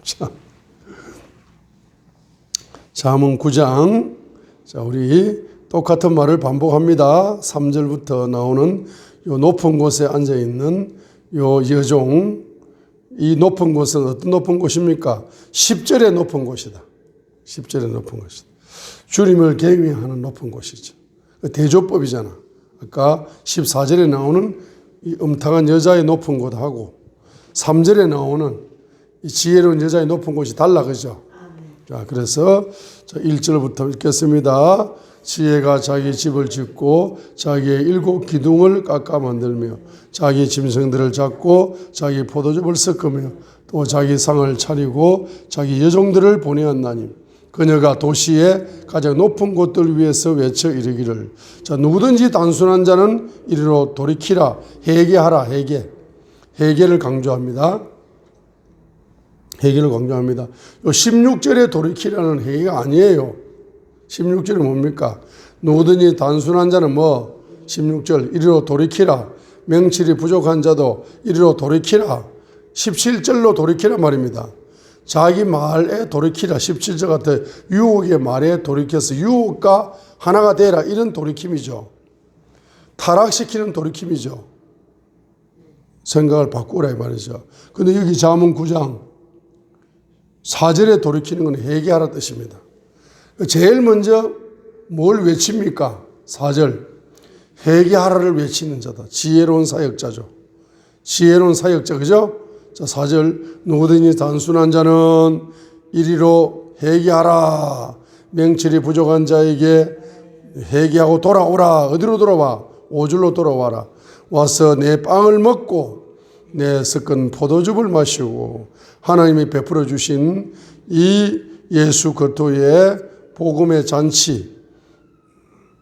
자, 잠언 9장. 자, 우리 똑같은 말을 반복합니다. 3절부터 나오는 요 높은 곳에 앉아 있는 요 여종. 이 높은 곳은 어떤 높은 곳입니까? 10절의 높은 곳이다. 10절의 높은 곳이다. 주님을 경외하는 높은 곳이죠. 대조법이잖아. 아까 14절에 나오는 이 음탕한 여자의 높은 곳하고 3절에 나오는 이 지혜로운 여자의 높은 곳이 달라, 그죠? 자, 그래서 1절부터 읽겠습니다. 지혜가 자기 집을 짓고 자기의 7 기둥을 깎아 만들며 자기 짐승들을 잡고 자기 포도즙을 섞으며 또 자기 상을 차리고 자기 여종들을 보내었나니 그녀가 도시의 가장 높은 곳들 위에서 외쳐 이르기를 자, 누구든지 단순한 자는 이리로 돌이키라. 회개하라. 회개를 강조합니다. 회개를 강조합니다. 요 16절에 돌이키라는 회개가 아니에요. 16절이 뭡니까? 누구든지 단순한 자는 뭐 16절 이리로 돌이키라. 명철이 부족한 자도 이리로 돌이키라. 17절로 돌이키라 말입니다. 자기 말에 돌이키라. 17절 같아 유혹의 말에 돌이켜서 유혹과 하나가 되라. 이런 돌이킴이죠. 타락시키는 돌이킴이죠. 생각을 바꾸라 이 말이죠. 근데 여기 잠언 9장 4절에 돌이키는 건 회개하라 뜻입니다. 제일 먼저 뭘 외칩니까? 4절. 회개하라를 외치는 자다. 지혜로운 사역자죠. 지혜로운 사역자, 그죠? 자, 4절. 누구든지 단순한 자는 이리로 회개하라. 명철이 부족한 자에게 회개하고 돌아오라. 어디로 돌아와? 5절로 돌아와라. 와서 내 빵을 먹고 내 섞은 포도즙을 마시고 하나님이 베풀어 주신 이 예수 그리스도의 복음의 잔치,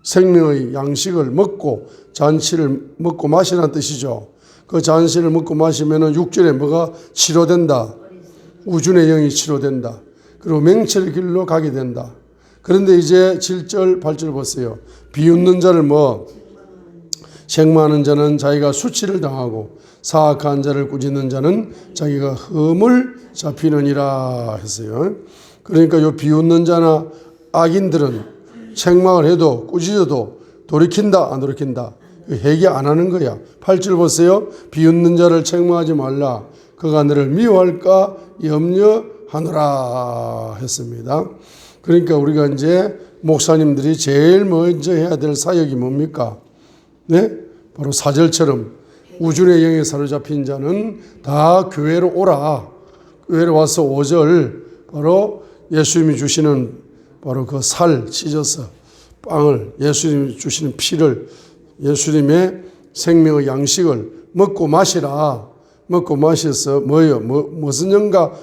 생명의 양식을 먹고 잔치를 먹고 마시라는 뜻이죠. 그 잔치를 먹고 마시면 6절에 뭐가 치료된다. 우준의 영이 치료된다. 그리고 맹철의 길로 가게 된다. 그런데 이제 7절, 8절 보세요. 비웃는 자를 책망하는 자는 자기가 수치를 당하고 사악한 자를 꾸짖는 자는 자기가 흠을 잡히느니라 했어요. 그러니까 이 비웃는 자나 악인들은 책망을 해도 꾸짖어도 돌이킨다 안 돌이킨다? 회개 안 하는 거야. 8절 보세요. 비웃는 자를 책망하지 말라. 그가 너를 미워할까 염려하노라 했습니다. 그러니까 우리가 이제 목사님들이 제일 먼저 해야 될 사역이 뭡니까? 네? 바로 4절처럼 우준의 영에 사로잡힌 자는 다 교회로 오라. 교회로 와서 5절 바로 예수님이 주시는 바로 그 살 찢어서 빵을 예수님이 주시는 피를 예수님의 생명의 양식을 먹고 마시라. 먹고 마셔서 무슨 영과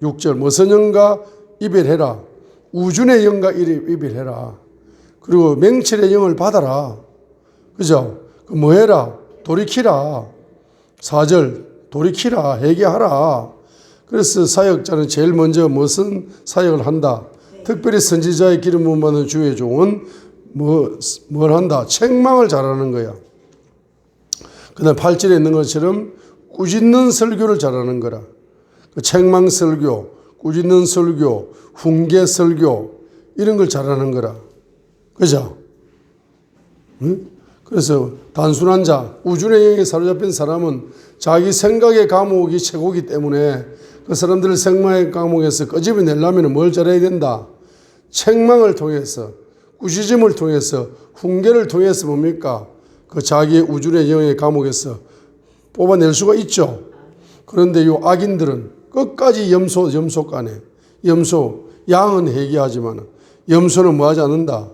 6절 무슨 영과 이별해라. 우준의 영과 이별해라. 그리고 맹철의 영을 받아라. 그죠? 뭐 해라? 돌이키라. 4절 돌이키라. 회개하라. 그래서 사역자는 제일 먼저 무슨 사역을 한다? 특별히 선지자의 기름 부음 받은 주의 종은 뭘 한다? 책망을 잘하는 거야. 그 다음 8절에 있는 것처럼 꾸짖는 설교를 잘하는 거라. 책망 설교, 꾸짖는 설교, 훈계 설교 이런 걸 잘하는 거라. 그죠? 응? 그래서 단순한 자, 우준의 영에 사로잡힌 사람은 자기 생각의 감옥이 최고이기 때문에 그 사람들을 생각의 감옥에서 끄집어내려면 뭘 잘해야 된다? 책망을 통해서, 꾸짖음을 통해서, 훈계를 통해서 뭡니까? 그 자기의 우준의 영의 감옥에서 뽑아낼 수가 있죠. 그런데 이 악인들은 끝까지 염소간에, 양은 회개하지만 염소는 뭐 하지 않는다?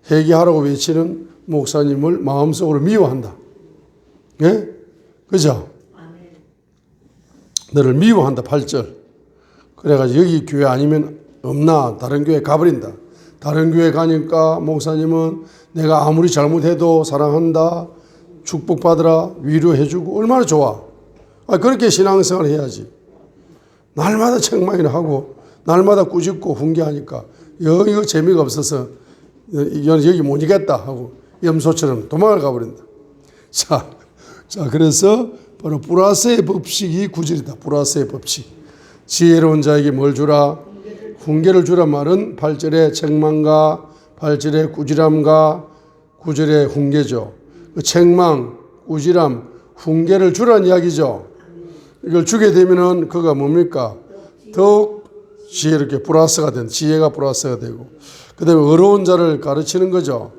회개하라고 외치는 목사님을 마음속으로 미워한다. 예? 그죠? 너를 미워한다. 8절. 그래가지고 여기 교회 아니면 없나? 다른 교회 가버린다. 다른 교회 가니까 목사님은 내가 아무리 잘못해도 사랑한다. 축복받으라. 위로해주고 얼마나 좋아. 그렇게 신앙생활을 해야지. 날마다 책망이나 하고 날마다 꾸짖고 훈계하니까 이거 재미가 없어서 여기 못 이겠다 하고 염소처럼 도망을 가버린다. 자, 그래서 바로 브라스의 법칙이 9절이다. 브라스의 법칙. 지혜로운 자에게 뭘 주라? 훈계를 주라 말은 8절에 책망과 8절에 꾸지람과 9절에 훈계죠. 그 책망, 꾸지람, 훈계를 주라는 이야기죠. 이걸 주게 되면은 그가 뭡니까? 더욱 지혜롭게 플러스가 된, 지혜가 플러스가 되고, 그 다음에 어려운 자를 가르치는 거죠.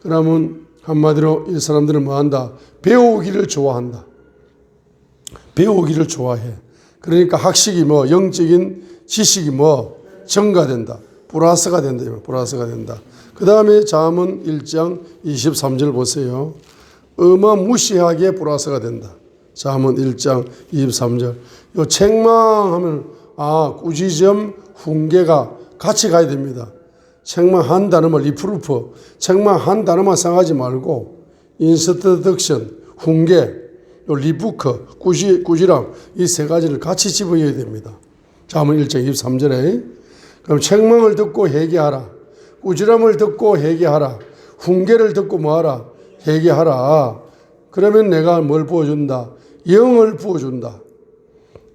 그러면 한마디로 이 사람들은 뭐 한다? 배우기를 좋아한다. 배우기를 좋아해. 그러니까 학식이 뭐 영적인 지식이 뭐 증가된다. 플러스가 된다. 플러스가 된다. 그 다음에 잠언 1장 23절 보세요. 어마무시하게 플러스가 된다. 잠언 1장 23절. 요 책망하면 꾸지점, 훈계가 같이 가야 됩니다. 책망 한 단어만 리프루프, 책망 한 단어만 생각하지 말고 인스트덕션, 훈계, 요 리부크, 꾸지람 이 세 가지를 같이 집어넣어야 됩니다. 잠언 1장 23절에 그럼 책망을 듣고 회개하라. 꾸지람을 듣고 회개하라. 훈계를 듣고 뭐하라? 회개하라. 그러면 내가 뭘 부어준다? 영을 부어준다.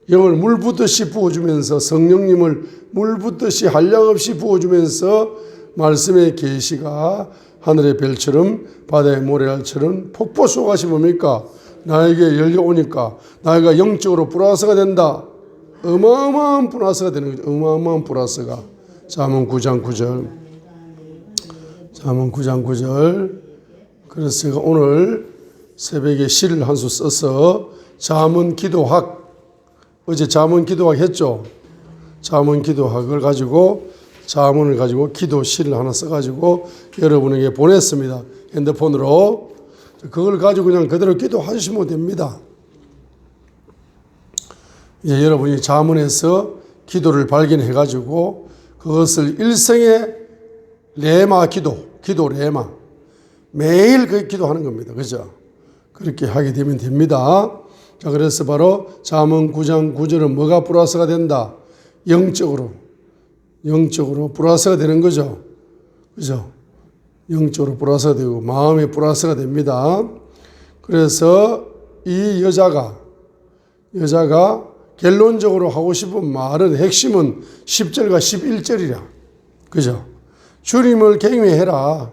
영을 물 붓듯이 부어주면서 성령님을 물 붓듯이 한량없이 부어주면서 말씀의 계시가 하늘의 별처럼 바다의 모래알처럼 폭포 쏟아시 뭡니까? 나에게 열려오니까 나이가 영적으로 플러스가 된다. 어마어마한 플러스가 되는 거죠. 어마어마한 플러스가. 잠언 9장 9절. 잠언 9장 9절. 그래서 제가 오늘 새벽에 시를 한 수 써서 잠언 기도학, 어제 잠언 기도학 했죠. 잠언 기도학을 가지고 잠언을 가지고 기도 시를 하나 써가지고 여러분에게 보냈습니다. 핸드폰으로. 그걸 가지고 그냥 그대로 기도하시면 됩니다. 이제 여러분이 잠언에서 기도를 발견해가지고 그것을 일생의 레마 기도 레마. 매일 그 기도하는 겁니다. 그죠? 그렇게 하게 되면 됩니다. 자, 그래서 바로 잠언 9장 9절은 뭐가 플러스가 된다? 영적으로 플러스가 되는 거죠. 그죠? 영적으로 플러스가 되고 마음의 플러스가 됩니다. 그래서 이 여자가 결론적으로 하고 싶은 말은 핵심은 10절과 11절이라. 그죠? 주님을 경외해라.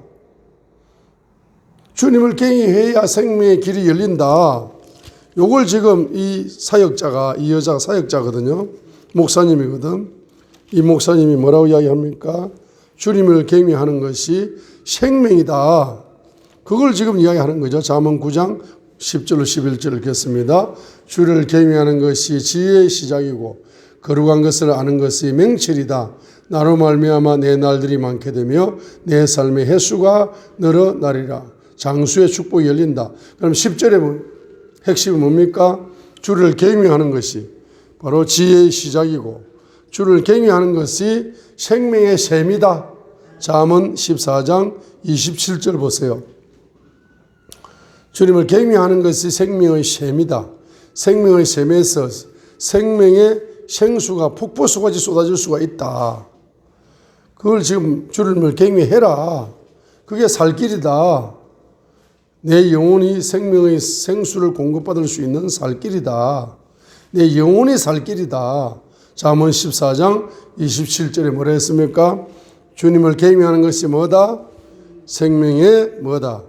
주님을 경외해야 생명의 길이 열린다. 요걸 지금 이 여자가 사역자거든요. 목사님이거든. 이 목사님이 뭐라고 이야기합니까? 주님을 경외하는 것이 생명이다. 그걸 지금 이야기하는 거죠. 잠언 9장 10절로 11절을 읽겠습니다. 주를 경외하는 것이 지혜의 시작이고 거룩한 것을 아는 것이 명철이다. 나로 말미암아 내 날들이 많게 되며 내 삶의 횟수가 늘어나리라. 장수의 축복이 열린다. 그럼 10절에 핵심은 뭡니까? 주를 경외하는 것이 바로 지혜의 시작이고 주를 경외하는 것이 생명의 셈이다. 잠언 14장 27절 보세요. 주님을 경외하는 것이 생명의 셈이다. 생명의 셈에서 생명의 생수가 폭포수같이 쏟아질 수가 있다. 그걸 지금 주님을 경외해라. 그게 살 길이다. 내 영혼이 생명의 생수를 공급받을 수 있는 살 길이다. 내 영혼이 살 길이다. 잠언 14장 27절에 뭐라 했습니까? 주님을 경외하는 것이 뭐다? 생명의 뭐다?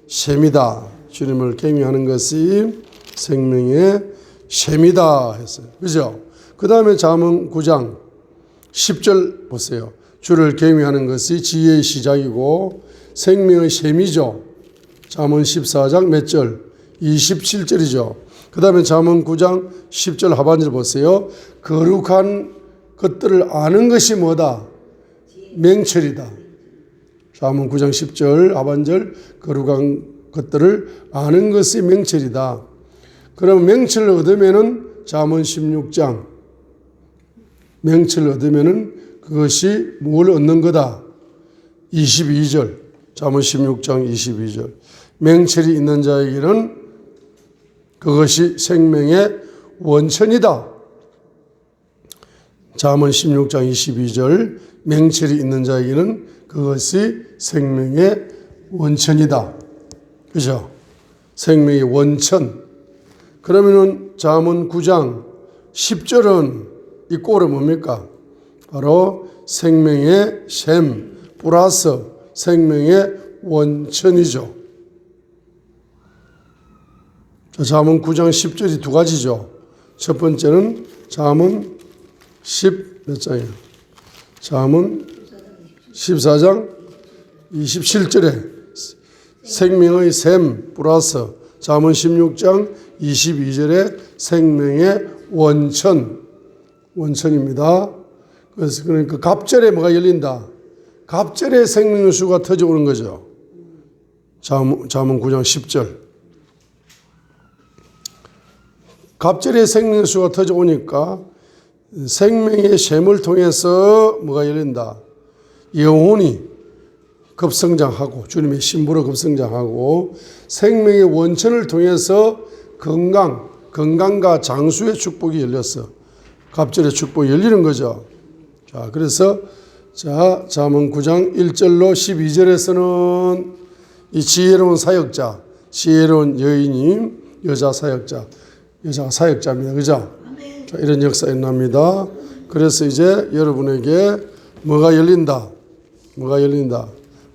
셈이다. 주님을 경외하는 것이 생명의 셈이다 했어요. 그죠? 그 다음에 잠언 9장 10절 보세요. 주를 경외하는 것이 지혜의 시작이고 생명의 셈이죠. 잠언 14장 몇 절? 27절이죠. 그 다음에 잠언 9장 10절 하반절 보세요. 거룩한 것들을 아는 것이 뭐다? 명철이다. 잠언 9장 10절 하반절 거룩한 것들을 아는 것이 명철이다. 그럼 명철을 얻으면은 잠언 16장 명철을 얻으면은 그것이 뭘 얻는 거다? 22절. 잠언 16장 22절. 명철이 있는 자에게는 그것이 생명의 원천이다. 잠언 16장 22절. 명철이 있는 자에게는 그것이 생명의 원천이다. 그죠? 생명의 원천. 그러면은 잠언 9장 10절은 이 꼴은 뭡니까? 바로 생명의 셈 플러스 생명의 원천이죠. 자, 잠언 9장 10절이 두 가지죠. 첫 번째는 잠언 10 몇 장이에요? 잠언 14장 27절에 생명의 셈 플러스 잠언 16장 22절에 생명의 원천입니다. 그래서 그러니까 갑절에 뭐가 열린다? 갑절에 생명의 수가 터져오는 거죠. 잠언 9장 10절. 갑절에 생명의 수가 터져오니까 생명의 셈을 통해서 뭐가 열린다? 영혼이 급성장하고 주님의 신부로 급성장하고 생명의 원천을 통해서 건강과 장수의 축복이 열렸어. 갑절의 축복이 열리는 거죠. 자, 그래서 잠언 9장 1절로 12절에서는 이 지혜로운 사역자, 지혜로운 여인이 여자가 사역자입니다. 그죠? 자, 이런 역사가 납니다. 그래서 이제 여러분에게 뭐가 열린다?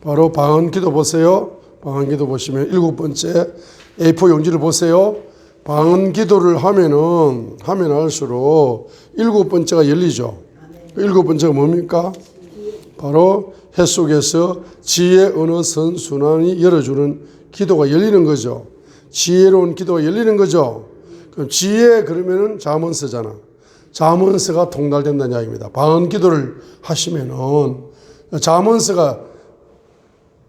바로 방언기도 보세요. 방언기도 보시면 7번째 A4 용지를 보세요. 방언기도를 하면 할수록 7번째가 열리죠. 7번째가 뭡니까? 바로 해 속에서 지혜 언어 선순환이 열어주는 기도가 열리는 거죠. 지혜로운 기도가 열리는 거죠. 그럼 지혜 그러면은 잠언서잖아. 잠언서가 통달된다는 이야기입니다. 방언기도를 하시면은 잠언서가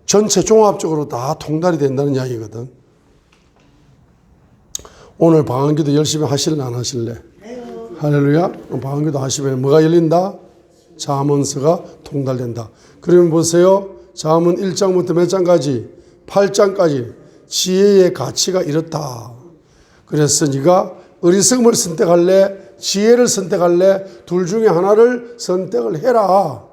전체 종합적으로 다 통달이 된다는 이야기거든. 오늘 방언기도 열심히 하실래 안 하실래? 할렐루야. 방언기도 하시면 뭐가 열린다? 잠언서가 통달된다. 그러면 보세요. 잠언 1장부터 몇 장까지? 8장까지 지혜의 가치가 이렇다. 그래서 네가 어리석음을 선택할래? 지혜를 선택할래? 둘 중에 하나를 선택을 해라.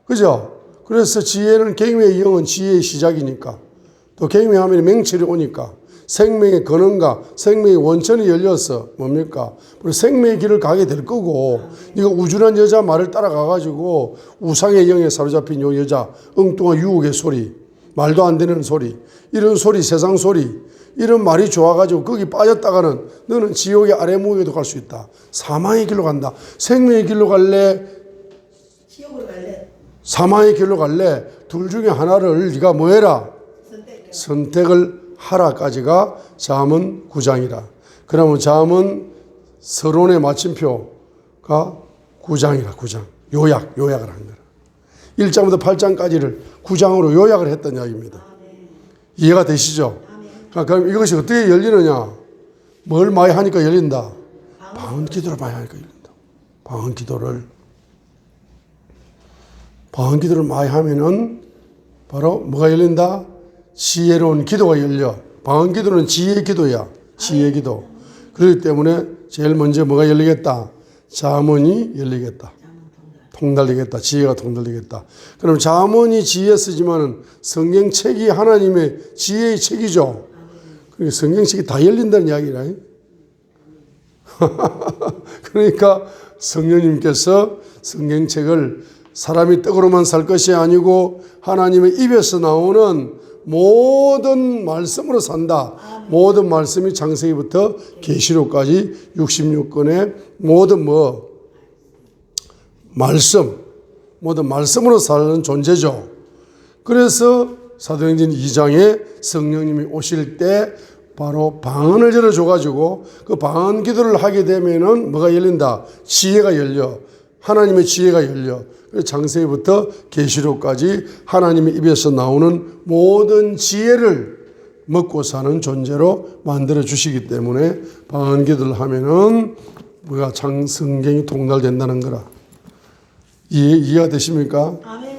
그죠? 그래서 지혜는 갱매의 영은 지혜의 시작이니까 또 갱매하면 맹철이 오니까 생명의 근원과 생명의 원천이 열려서 뭡니까? 생명의 길을 가게 될 거고 네가 우준한 여자 말을 따라가가지고 우상의 영에 사로잡힌 요 여자 엉뚱한 유혹의 소리 말도 안 되는 소리 이런 소리 세상 소리 이런 말이 좋아가지고 거기 빠졌다가는 너는 지옥의 아래무에도 갈 수 있다. 사망의 길로 간다. 생명의 길로 갈래? 지옥으로 갈래? 사망의 길로 갈래? 둘 중에 하나를 네가 뭐 해라? 선택을 하라까지가 잠언 9장이라. 그러면 잠언 서론의 마침표가 9장이라. 9장. 요약을 한 거라. 1장부터 8장까지를 9장으로 요약을 했던 이야기입니다. 이해가 되시죠? 그럼 이것이 어떻게 열리느냐? 뭘 많이 하니까 열린다? 방언기도를 많이 하니까 열린다. 방언기도를 많이 하면은 바로 뭐가 열린다? 지혜로운 기도가 열려. 방언기도는 지혜의 기도야. 지혜의 기도. 그렇기 때문에 제일 먼저 뭐가 열리겠다? 잠언이 열리겠다. 통달리겠다. 지혜가 통달리겠다. 그럼 잠언이 지혜 쓰지만은 성경책이 하나님의 지혜의 책이죠. 그러니까 성경책이 다 열린다는 이야기라. 그러니까 성령님께서 성경책을 사람이 떡으로만 살 것이 아니고 하나님의 입에서 나오는 모든 말씀으로 산다. 모든 말씀이 창세기부터 계시록까지 66권의 모든 모든 말씀으로 사는 존재죠. 그래서 사도행전 2장에 성령님이 오실 때 바로 방언을 열어줘가지고 그 방언 기도를 하게 되면은 뭐가 열린다? 지혜가 열려. 하나님의 지혜가 열려. 창세기부터 계시록까지 하나님의 입에서 나오는 모든 지혜를 먹고 사는 존재로 만들어 주시기 때문에 방언 기도를 하면은 뭐가 성경이 통달된다는 거라. 이해가 되십니까? 아멘.